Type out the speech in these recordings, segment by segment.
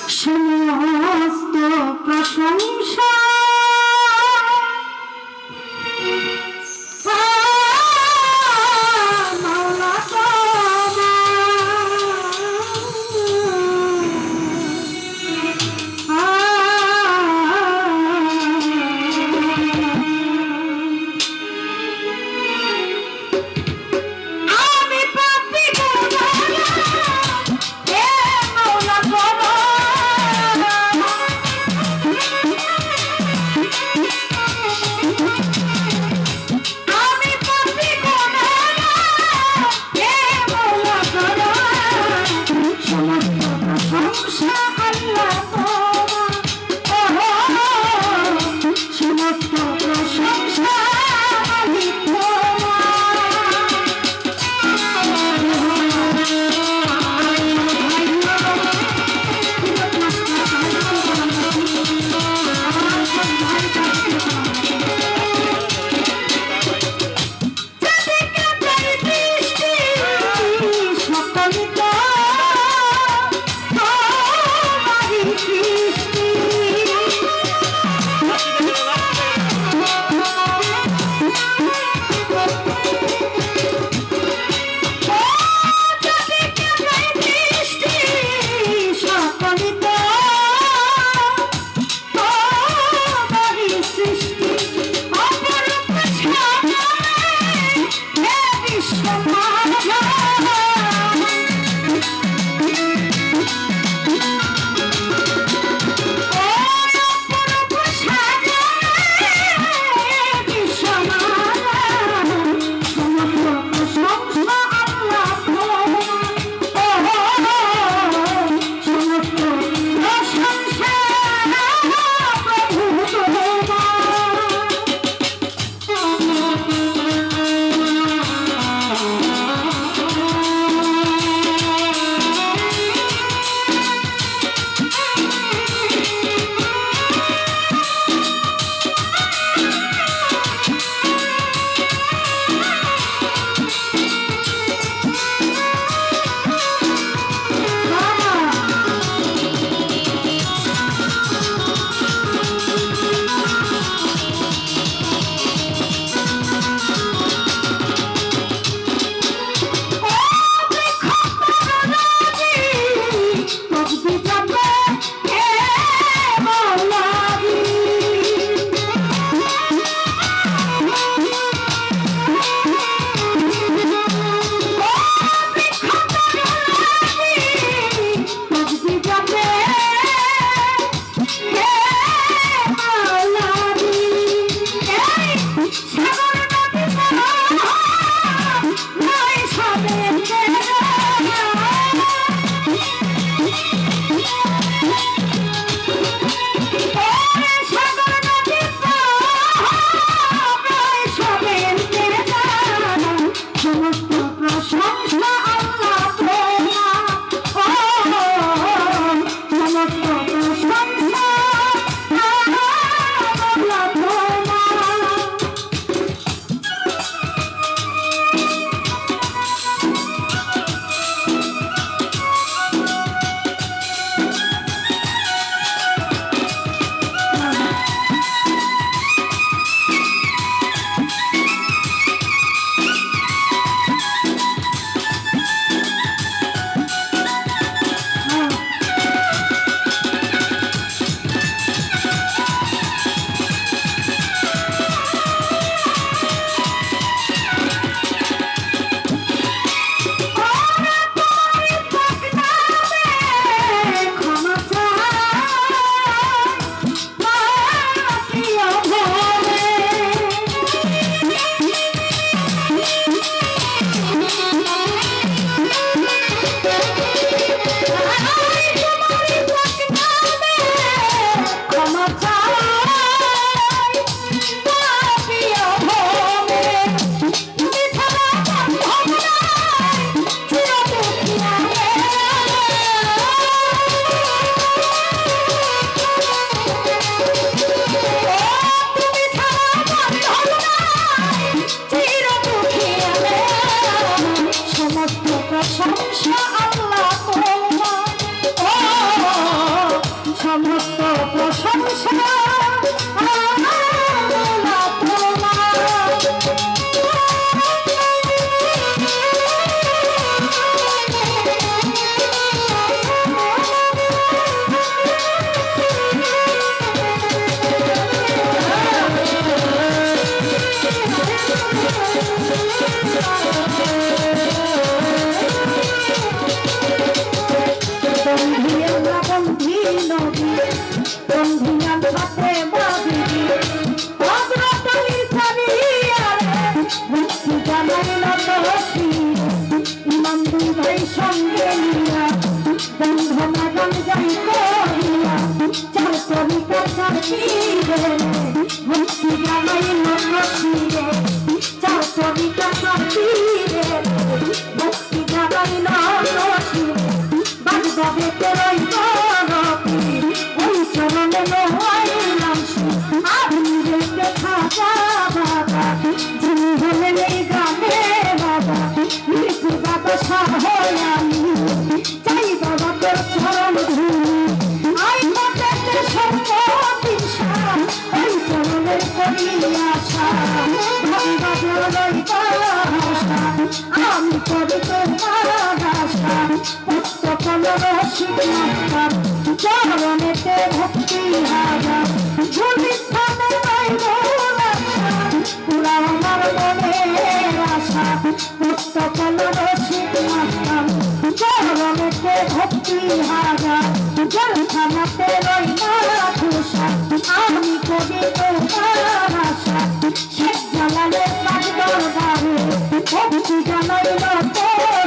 সমস্ত প্রশংসা মাওলা আমি পাপী হে মাওলা চাচিরে ভক্তি জানাইল নসিরে চাও তরিকা চাচিরে ভক্তি জানাইল নসিরে বাগদাদে তেরই বরফি ওই চরণে নহইলাম আপনি রে দেখা যা বাবা যিনি হলেন এই গানে বাবা মৃত্যু বাবা সাহ আমি চাই বাবা তোর চরণ ধুলি আই মতে সম্পত্তি সাম ওই চরণের করি আশা ভাঙ্গা জলই বাসা আমি করি তোমার আশা পুস্তকল রসিক মাস্টার চরণেতে ভক্তি হারা ভূমিস্থানে নাই আশা পুরা আমার মনের আশা পুস্তকল রসিক মাস্টার চরণেতে ভক্তি হারা জলখানাতে রই না খুশা আমি করি তোমার আশা শেখ জালালের পাক দরবারে ভক্তি জানাই নত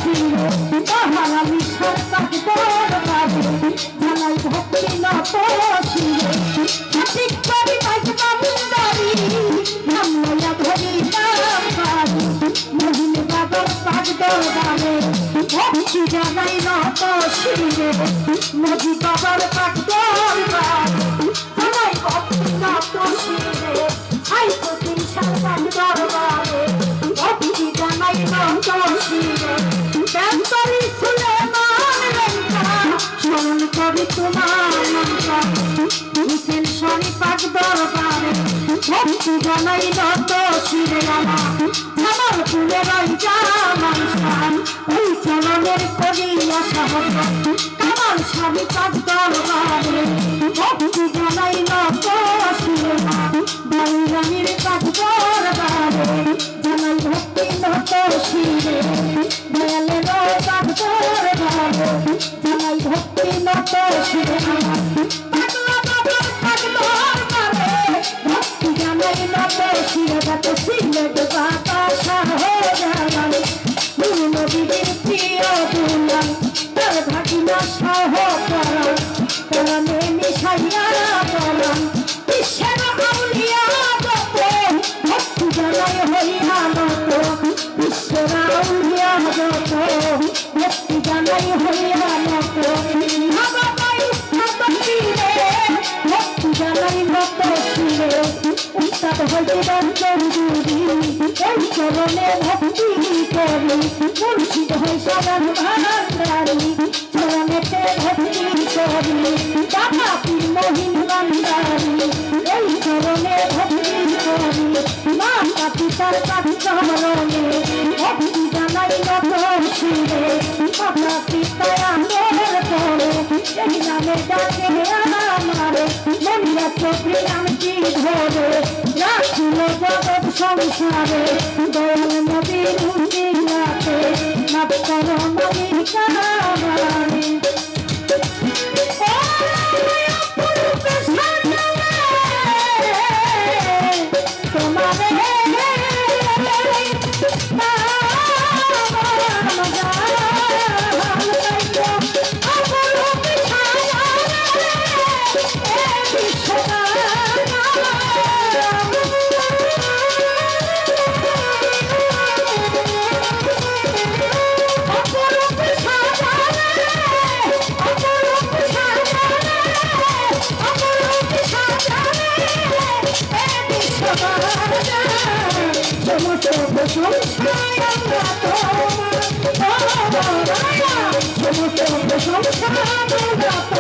শিরে তাহার আমি সত্তাক দরবারে জানাই ভক্তি নত শিরে সঠিক করি কাজ বান্দারি নাম লয়া ধরি নাম পারি মহিন বাবার পাক দরবারে ভক্তি জানাই নত শিরে মজি বাবার পাক দরবারে জানাই ভক্তি নত শিরে আই প্রতি সরকার দরবারে ভক্তি জানাই নত শিরে ব্যাপারী সুলেমান রেঙ্কা স্মরণ করি তোমার মনটা হুসেন শরীফাক দরবারে ভক্তি জানাই নত শিরে আমার জামালপুরে রই জামাল শান ওই চরণের করিয়া সাহস কামাল শরীফাক দরবারে ভক্তি জানাই নত শিরে বাউরানির পাক দরবারে জানাই ভক্তি নত শিরে দয়ালের পাক দরবারে জানাই ভক্তি নত শিরে পাগলা বাবার পাক দরবারে ভক্তি জানাই নত শিরে যত সিলেট বাতাসা হয়ে গেলাম গুরু নবীর প্রিয় দুলাম তার ভাগিনা সহ করাম তারা নেমি সাইয়া করাম বিশ্বের আউলিয়া যত ভক্তি জানাই হইয়া নত বিশ্বের আউলিয়া যত ভক্তি জানাই হইয়া নত বাবা উস্তাদ পীরে ভক্তি জানাই নত শিরে উস্তাদ হইতে বন্ধুরি এই চরণে ভক্তি করি মুর্শিদ হয় সবার ভান্ডারি চরণেতে ভক্তি করি বাবা পীর মহিন ভান্ডারি এই চরণে ভক্তি করি মাতা পিতার পাক চরণে ভক্তি জানাই নত শিরে বাবা পিতা আমার করে এই নামে ডাকে আমারে মনিয়া চোখে নামটি ধরে রাখিল জগৎ সংসারে দয়াল নবীর উজিলাতে মাফ করো নবীর কারণে সমস্ত